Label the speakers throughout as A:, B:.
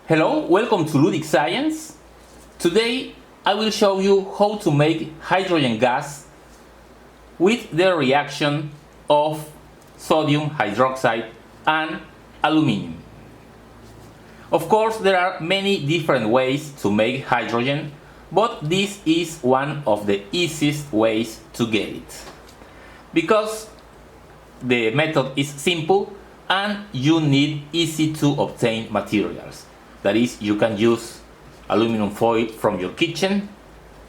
A: Hello, welcome to Ludic Science. Today I will show you how to make hydrogen gas with the reaction of sodium hydroxide and aluminum. Of course, there are many different ways to make hydrogen, but this is one of the easiest ways to get it. Because the method is simple and you need easy to obtain materials. That is, you can use aluminum foil from your kitchen,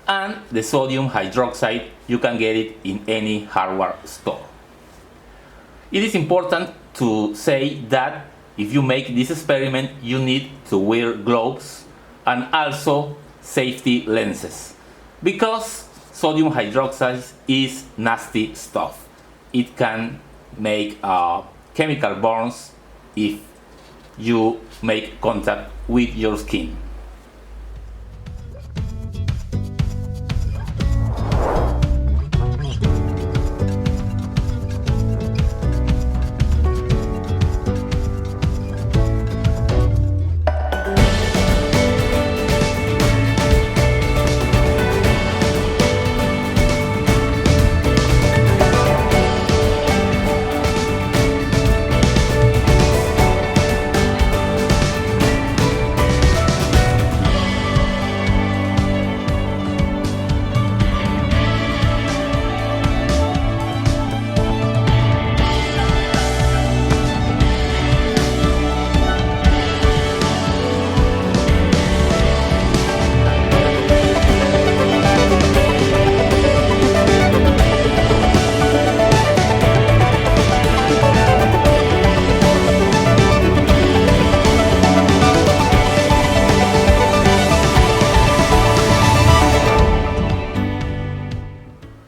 A: and the sodium hydroxide you can get it in any hardware store. It is important to say that if you make this experiment you need to wear gloves and also safety lenses, because sodium hydroxide is nasty stuff. It can make chemical burns if you make contact with your skin.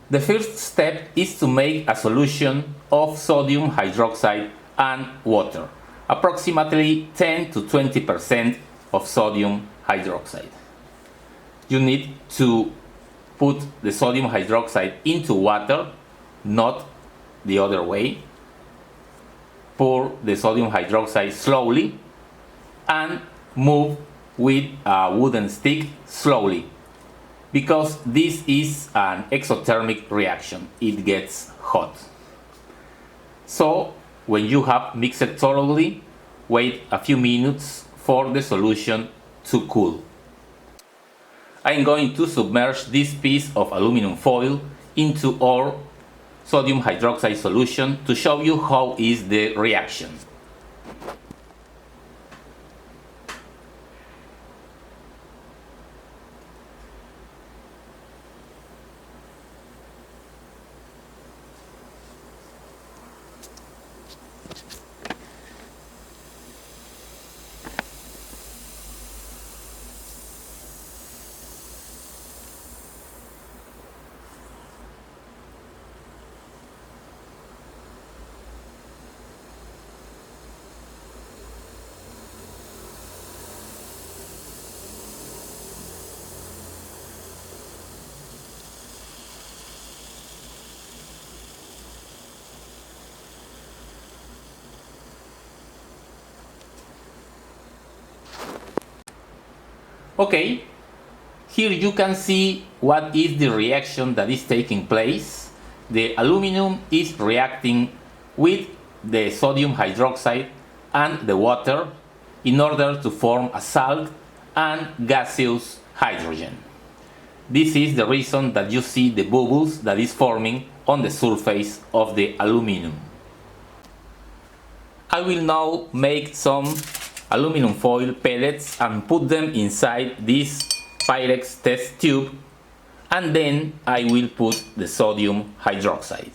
A: The first step is to make a solution of sodium hydroxide and water, approximately 10 to 20% of sodium hydroxide. You need to put the sodium hydroxide into water, not the other way. Pour the sodium hydroxide slowly and move with a wooden stick slowly, because this is an exothermic reaction. It gets hot. So when you have mixed it thoroughly, wait a few minutes for the solution to cool. I'm going to submerge this piece of aluminum foil into our sodium hydroxide solution to show you how is the reaction. Okay, here you can see what is the reaction that is taking place. The aluminum is reacting with the sodium hydroxide and the water in order to form a salt and gaseous hydrogen. This is the reason that you see the bubbles that is forming on the surface of the aluminum. I will now make some aluminum foil pellets and put them inside this Pyrex test tube, and then I will put the sodium hydroxide.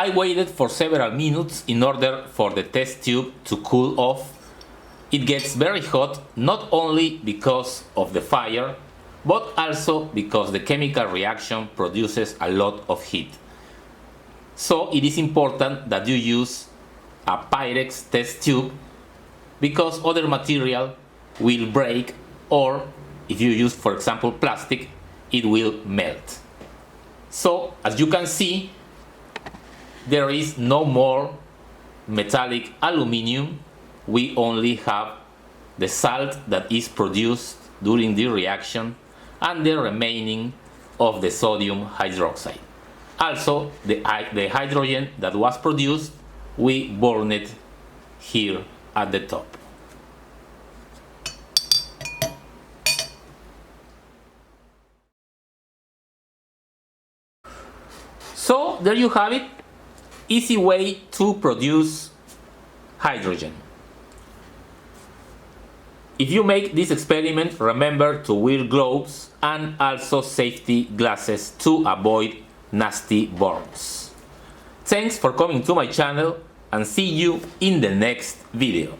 A: I waited for several minutes in order for the test tube to cool off. It gets very hot not only because of the fire, but also because the chemical reaction produces a lot of heat. So it is important that you use a Pyrex test tube, because other material will break, or if you use, for example, plastic, it will melt. So as you can see, there is no more metallic aluminum. We only have the salt that is produced during the reaction and the remaining of the sodium hydroxide. Also, the hydrogen that was produced, we burn it here at the top. So there you have it. Easy way to produce hydrogen. If you make this experiment, remember to wear gloves and also safety glasses to avoid nasty burns. Thanks for coming to my channel, and see you in the next video.